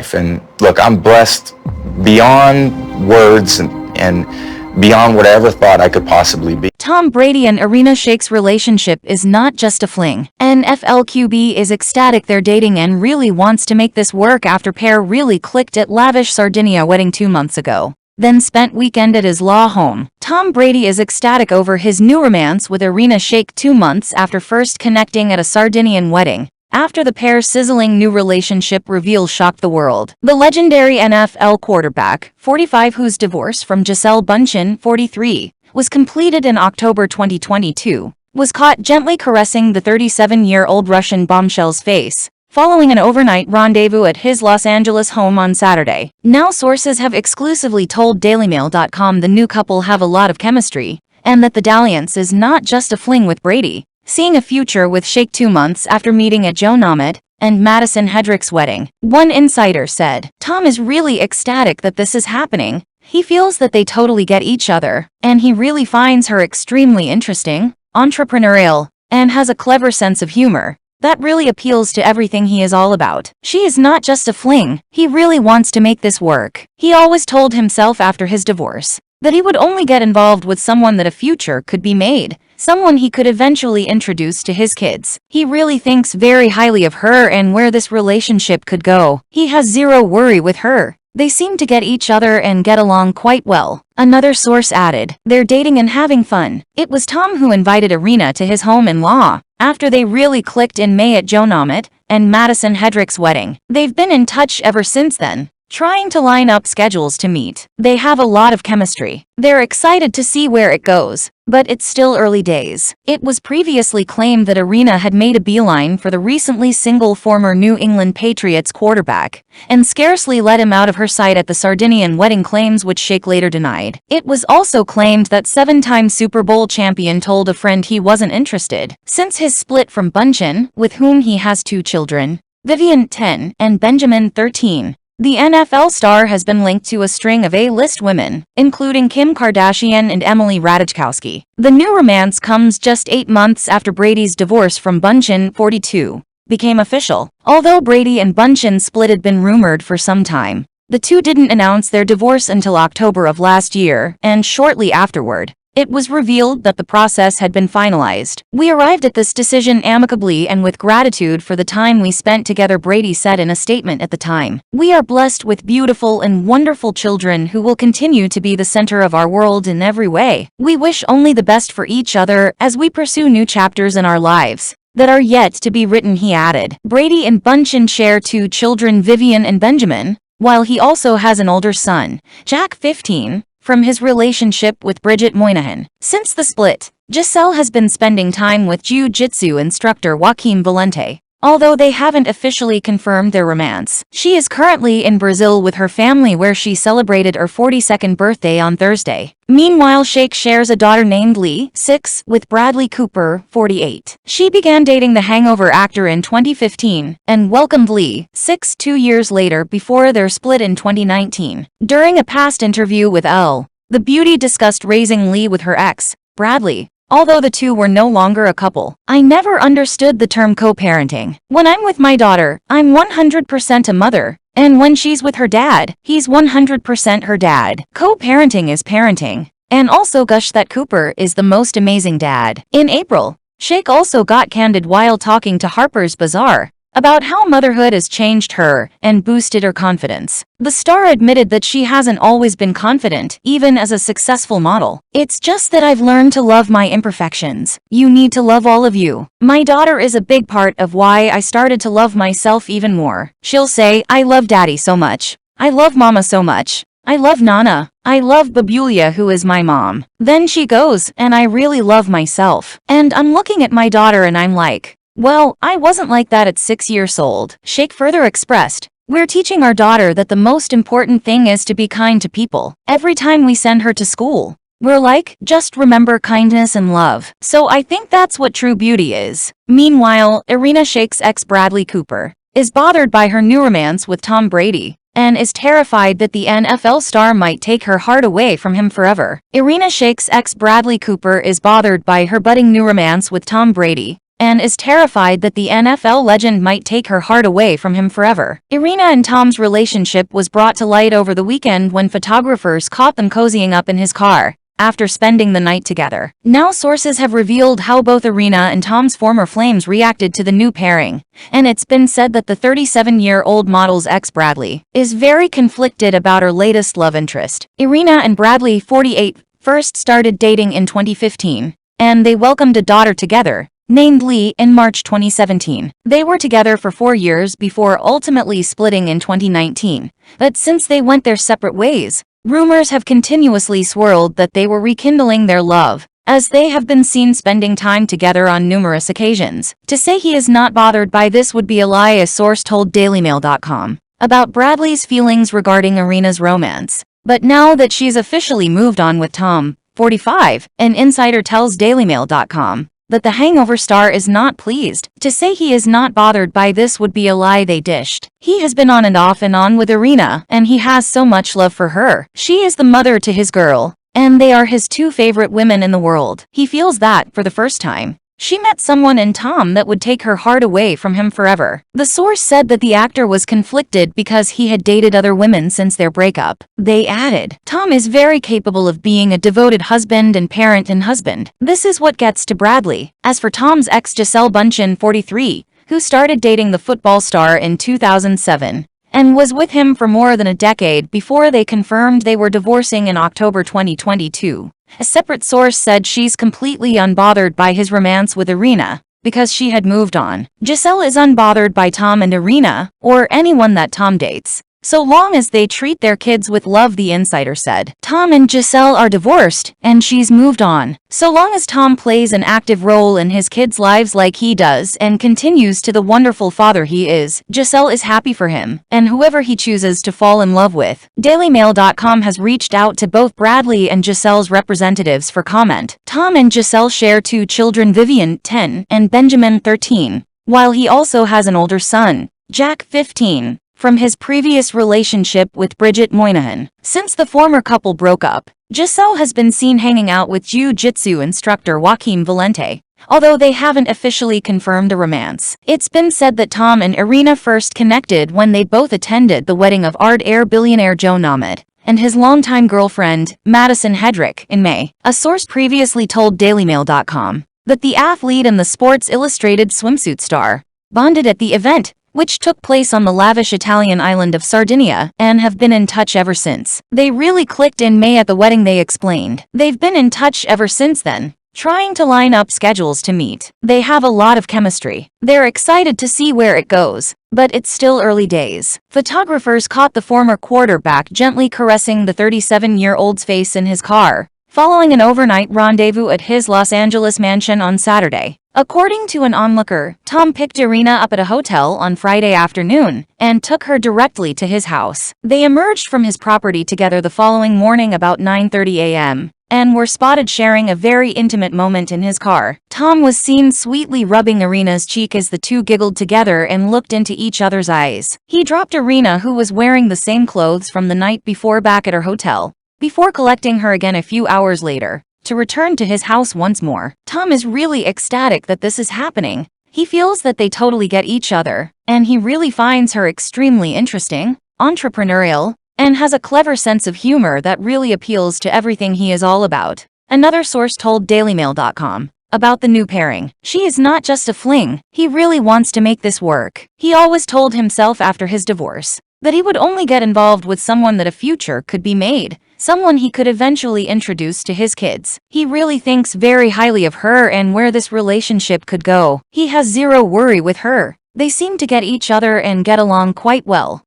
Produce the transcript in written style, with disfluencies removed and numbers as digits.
life. And look, I'm blessed beyond words and beyond whatever thought I could possibly be. Tom Brady and Irina Shayk's relationship is not just a fling. NFLQB is ecstatic they're dating and really wants to make this work after pair really clicked at lavish Sardinia wedding 2 months ago. Then spent weekend at his law home. Tom Brady is ecstatic over his new romance with Irina Shayk 2 months after first connecting at a Sardinian wedding. After the pair's sizzling new relationship reveal shocked the world. The legendary NFL quarterback, 45, whose divorce from Giselle Bunch, 43, was completed in October 2022, was caught gently caressing the 37-year-old Russian bombshell's face following an overnight rendezvous at his Los Angeles home on Saturday. Now sources have exclusively told DailyMail.com the new couple have a lot of chemistry, and that the dalliance is not just a fling with Brady, seeing a future with Shayk 2 months after meeting at Joe Namath and Madison Hedrick's wedding. One insider said, "Tom is really ecstatic that this is happening. He feels that they totally get each other, and he really finds her extremely interesting, entrepreneurial, and has a clever sense of humor that really appeals to everything he is all about. She is not just a fling, he really wants to make this work." He always told himself after his divorce that he would only get involved with someone that a future could be made, someone he could eventually introduce to his kids. He really thinks very highly of her and where this relationship could go. He has zero worry with her. They seem to get each other and get along quite well. Another source added, "They're dating and having fun." It was Tom who invited Irina to his home-in-law after they really clicked in May at Joe Namath and Madison Hedrick's wedding. They've been in touch ever since then, trying to line up schedules to meet. They have a lot of chemistry. They're excited to see where it goes, but it's still early days. It was previously claimed that Irina had made a beeline for the recently single former New England Patriots quarterback, and scarcely let him out of her sight at the Sardinian wedding, claims which Shayk later denied. It was also claimed that 7-time Super Bowl champion told a friend he wasn't interested, since his split from Bunch, with whom he has 2 children, Vivian, 10, and Benjamin, 13. The NFL star has been linked to a string of A-list women, including Kim Kardashian and Emily Ratajkowski. The new romance comes just 8 months after Brady's divorce from Bunch, 42, became official. Although Brady and Bunch split had been rumored for some time, the two didn't announce their divorce until October of last year, and shortly afterward, it was revealed that the process had been finalized. "We arrived at this decision amicably and with gratitude for the time we spent together," Brady said in a statement at the time. "We are blessed with beautiful and wonderful children who will continue to be the center of our world in every way. We wish only the best for each other as we pursue new chapters in our lives that are yet to be written," he added. Brady and Bunch share 2 children, Vivian and Benjamin, while he also has an older son, Jack, 15, from his relationship with Bridget Moynihan. Since the split, Giselle has been spending time with jiu-jitsu instructor Joaquin Valente, although they haven't officially confirmed their romance. She is currently in Brazil with her family, where she celebrated her 42nd birthday on Thursday. Meanwhile, Shayk shares a daughter named Lee, 6, with Bradley Cooper, 48. She began dating the Hangover actor in 2015 and welcomed Lee, 6, 2 years later before their split in 2019. During a past interview with Elle, the beauty discussed raising Lee with her ex, Bradley, although the two were no longer a couple. "I never understood the term co-parenting. When I'm with my daughter, I'm 100% a mother. And when she's with her dad, he's 100% her dad. Co-parenting is parenting." And also gushed that Cooper is the most amazing dad. In April, Shayk also got candid while talking to Harper's Bazaar about how motherhood has changed her and boosted her confidence. The star admitted that she hasn't always been confident, even as a successful model. "It's just that I've learned to love my imperfections. You need to love all of you. My daughter is a big part of why I started to love myself even more. She'll say, 'I love daddy so much. I love mama so much. I love Nana. I love Babulia, who is my mom.' Then she goes, 'And I really love myself. And I'm looking at my daughter and I'm like, well, I wasn't like that at 6 years old." Shayk further expressed, "We're teaching our daughter that the most important thing is to be kind to people. Every time we send her to school, we're like, just remember kindness and love. So I think that's what true beauty is." Meanwhile, Irina Shayk's ex Bradley Cooper is bothered by her new romance with Tom Brady and is terrified that the NFL star might take her heart away from him forever. Irina Shayk's ex Bradley Cooper is bothered by her budding new romance with Tom Brady and is terrified that the NFL legend might take her heart away from him forever. Irina and Tom's relationship was brought to light over the weekend when photographers caught them cozying up in his car after spending the night together. Now sources have revealed how both Irina and Tom's former flames reacted to the new pairing, and it's been said that the 37-year-old model's ex Bradley is very conflicted about her latest love interest. Irina and Bradley, 48, first started dating in 2015, and they welcomed a daughter together, named Lee, in March 2017. They were together for 4 years before ultimately splitting in 2019, but since they went their separate ways, rumors have continuously swirled that they were rekindling their love, as they have been seen spending time together on numerous occasions. To say he is not bothered by this would be a lie, a source told DailyMail.com about Bradley's feelings regarding Irina's romance. But now that she's officially moved on with Tom, 45, an insider tells DailyMail.com that the Hangover star is not pleased. To say he is not bothered by this would be a lie they dished. He has been on and on with Irina, and he has so much love for her. She is the mother to his girl, and they are his two favorite women in the world. He feels that, for the first time, she met someone in Tom that would take her heart away from him forever. The source said that the actor was conflicted because he had dated other women since their breakup. They added, Tom is very capable of being a devoted husband and parent and husband. This is what gets to Bradley. As for Tom's ex Giselle Bunch, 43, who started dating the football star in 2007, and was with him for more than a decade before they confirmed they were divorcing in October 2022. A separate source said she's completely unbothered by his romance with Irina because she had moved on. Giselle is unbothered by Tom and Irina, or anyone that Tom dates, so long as they treat their kids with love, the insider said. Tom and Giselle are divorced, and she's moved on. So long as Tom plays an active role in his kids' lives like he does and continues to the wonderful father he is, Giselle is happy for him, and whoever he chooses to fall in love with. DailyMail.com has reached out to both Bradley and Giselle's representatives for comment. Tom and Giselle share 2 children, Vivian, 10, and Benjamin, 13, while he also has an older son, Jack, 15. From his previous relationship with Bridget Moynihan. Since the former couple broke up, Giselle has been seen hanging out with jiu-jitsu instructor Joaquin Valente, although they haven't officially confirmed a romance. It's been said that Tom and Irina first connected when they both attended the wedding of Air billionaire Joe Namath and his longtime girlfriend, Madison Hedrick, in May. A source previously told DailyMail.com that the athlete and the Sports Illustrated swimsuit star bonded at the event, which took place on the lavish Italian island of Sardinia, and have been in touch ever since. They really clicked in May at the wedding, they explained. They've been in touch ever since then, trying to line up schedules to meet. They have a lot of chemistry. They're excited to see where it goes, but it's still early days. Photographers caught the former quarterback gently caressing the 37-year-old's face in his car, following an overnight rendezvous at his Los Angeles mansion on Saturday. According to an onlooker, Tom picked Irina up at a hotel on Friday afternoon and took her directly to his house. They emerged from his property together the following morning about 9:30 a.m. and were spotted sharing a very intimate moment in his car. Tom was seen sweetly rubbing Irina's cheek as the two giggled together and looked into each other's eyes. He dropped Irina, who was wearing the same clothes from the night before, back at her hotel, before collecting her again a few hours later to return to his house once more. Tom is really ecstatic that this is happening. He feels that they totally get each other, and he really finds her extremely interesting, entrepreneurial, and has a clever sense of humor that really appeals to everything he is all about. Another source told DailyMail.com about the new pairing. She is not just a fling, he really wants to make this work. He always told himself after his divorce that he would only get involved with someone that a future could be made, someone he could eventually introduce to his kids. He really thinks very highly of her and where this relationship could go. He has zero worry with her. They seem to get each other and get along quite well.